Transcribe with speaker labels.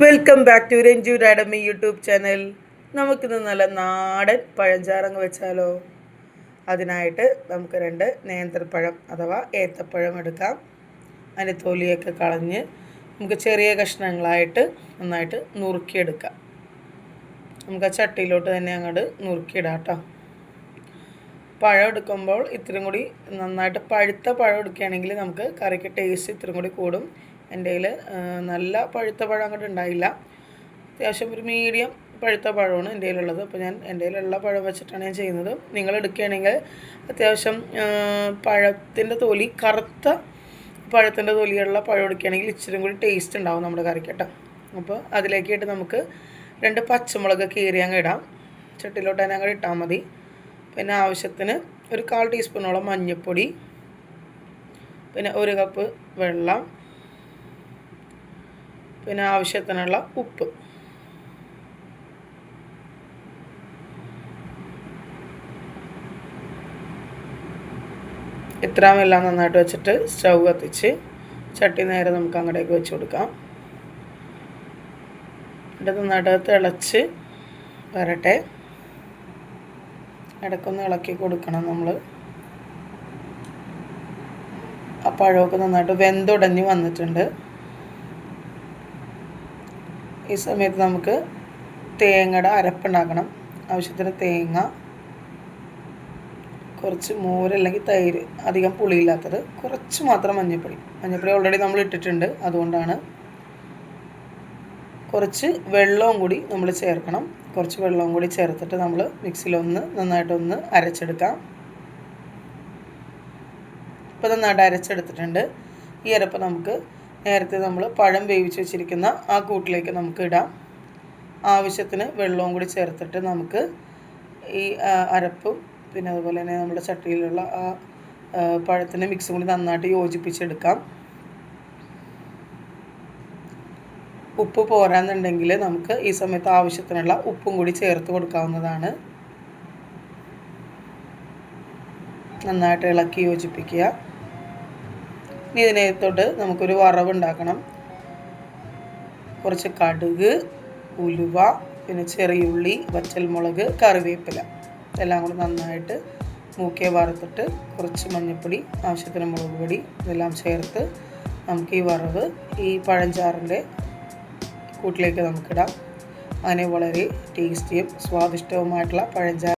Speaker 1: Welcome back to Ranju academy YouTube channel. നമുക്കിന്ന് നല്ല നാടൻ പഴഞ്ചാറങ്ങ് വെച്ചാലോ? അതിനായിട്ട് നമുക്ക് 2 നേന്ത്രപ്പഴം അഥവാ ഏത്തപ്പഴം എടുക്കാം. അതിൻ്റെ തൊലിയൊക്കെ കളഞ്ഞ് നമുക്ക് ചെറിയ കഷ്ണങ്ങളായിട്ട് നന്നായിട്ട് നുറുക്കിയെടുക്കാം. നമുക്ക് ആ ചട്ടിയിലോട്ട് തന്നെ അങ്ങോട്ട് നുറുക്കിയിടാം കേട്ടോ. പഴം എടുക്കുമ്പോൾ ഇത്രയും കൂടി നന്നായിട്ട് പഴുത്ത പഴം എടുക്കുകയാണെങ്കിൽ നമുക്ക് കറിക്ക് ടേസ്റ്റ് ഇത്രയും കൂടി കൂടും. എൻ്റെ കയ്യിൽ നല്ല പഴുത്ത പഴം അങ്ങോട്ട് ഉണ്ടായില്ല. അത്യാവശ്യം ഒരു മീഡിയം പഴുത്ത പഴമാണ് എൻ്റെ കയ്യിലുള്ളത്. അപ്പോൾ ഞാൻ എൻ്റെ കയ്യിലുള്ള പഴം വെച്ചിട്ടാണ് ഞാൻ ചെയ്യുന്നത്. നിങ്ങൾ എടുക്കുകയാണെങ്കിൽ അത്യാവശ്യം പഴത്തിൻ്റെ തൊലി കറുത്ത പഴത്തിൻ്റെ തൊലിയുള്ള പഴം എടുക്കുകയാണെങ്കിൽ ഇച്ചിരി കൂടി ടേസ്റ്റ് ഉണ്ടാവും നമ്മുടെ കറിക്ക് കേട്ടോ. അപ്പോൾ അതിലേക്കായിട്ട് നമുക്ക് 2 പച്ചമുളക് കീറി അങ്ങ് ഇടാം. ചട്ടിയിലോട്ട് തന്നെ അങ്ങോട്ട് ഇട്ടാൽ മതി. പിന്നെ ആവശ്യത്തിന് ഒരു 1/4 ടീസ്പൂണോളം മഞ്ഞൾപ്പൊടി, പിന്നെ 1 കപ്പ് വെള്ളം, പിന്നെ ആവശ്യത്തിനുള്ള ഉപ്പ്. ഇത്രയും എല്ലാം നന്നായിട്ട് വെച്ചിട്ട് സ്റ്റൗ കത്തിച്ച് ചട്ടി നേരെ നമുക്ക് അങ്ങോട്ടേക്ക് വെച്ച് കൊടുക്കാം. എന്നിട്ട് നന്നായിട്ട് തിളച്ച് വരട്ടെ. ഇടയ്ക്കൊന്ന് ഇളക്കി കൊടുക്കണം നമ്മൾ. ആ പഴമൊക്കെ നന്നായിട്ട് വെന്തുടഞ്ഞ് വന്നിട്ടുണ്ട്. ഈ സമയത്ത് നമുക്ക് തേങ്ങയുടെ അരപ്പുണ്ടാക്കണം. ആവശ്യത്തിന് തേങ്ങ, കുറച്ച് മോര് അല്ലെങ്കിൽ തൈര്, അധികം പുളിയില്ലാത്തത്, കുറച്ച് മാത്രം മഞ്ഞൾപ്പൊടി ഓൾറെഡി നമ്മൾ ഇട്ടിട്ടുണ്ട്, അതുകൊണ്ടാണ്. കുറച്ച് വെള്ളവും കൂടി നമ്മൾ ചേർക്കണം. കുറച്ച് വെള്ളവും കൂടി ചേർത്തിട്ട് നമ്മൾ മിക്സിയിലൊന്ന് നന്നായിട്ടൊന്ന് അരച്ചെടുക്കാം. ഇപ്പോൾ നന്നായിട്ട് അരച്ചെടുത്തിട്ടുണ്ട്. ഈ അരപ്പ് നമുക്ക് നേരത്തെ നമ്മൾ പഴം വേവിച്ച് വെച്ചിരിക്കുന്ന ആ കൂട്ടിലേക്ക് നമുക്ക് ഇടാം. ആവശ്യത്തിന് വെള്ളവും കൂടി ചേർത്തിട്ട് നമുക്ക് ഈ അരപ്പും പിന്നെ അതുപോലെ തന്നെ നമ്മുടെ ചട്ടിയിലുള്ള ആ പഴത്തിൻ്റെ മിക്സും കൂടി നന്നായിട്ട് യോജിപ്പിച്ചെടുക്കാം. ഉപ്പ് പോരാന്നുണ്ടെങ്കിൽ നമുക്ക് ഈ സമയത്ത് ആവശ്യത്തിനുള്ള ഉപ്പും കൂടി ചേർത്ത് കൊടുക്കാവുന്നതാണ്. നന്നായിട്ട് ഇളക്കി യോജിപ്പിക്കുക. ഇനി ഇതിനകത്തോട്ട് നമുക്കൊരു വറവുണ്ടാക്കണം. കുറച്ച് കടുക്, ഉലുവ, പിന്നെ ചെറിയുള്ളി, വറ്റൽമുളക്, കറിവേപ്പില ഇതെല്ലാം കൂടി നന്നായിട്ട് മൂക്കെ വറുത്തിട്ട് കുറച്ച് മഞ്ഞൾപ്പൊടി, ആവശ്യത്തിന് മുളക് പൊടി ഇതെല്ലാം ചേർത്ത് നമുക്ക് ഈ വറവ് ഈ പഴഞ്ചാറിൻ്റെ കൂട്ടിലേക്ക് നമുക്കിടാം. അങ്ങനെ വളരെ ടേസ്റ്റിയും സ്വാദിഷ്ടവുമായിട്ടുള്ള പഴഞ്ചാറ്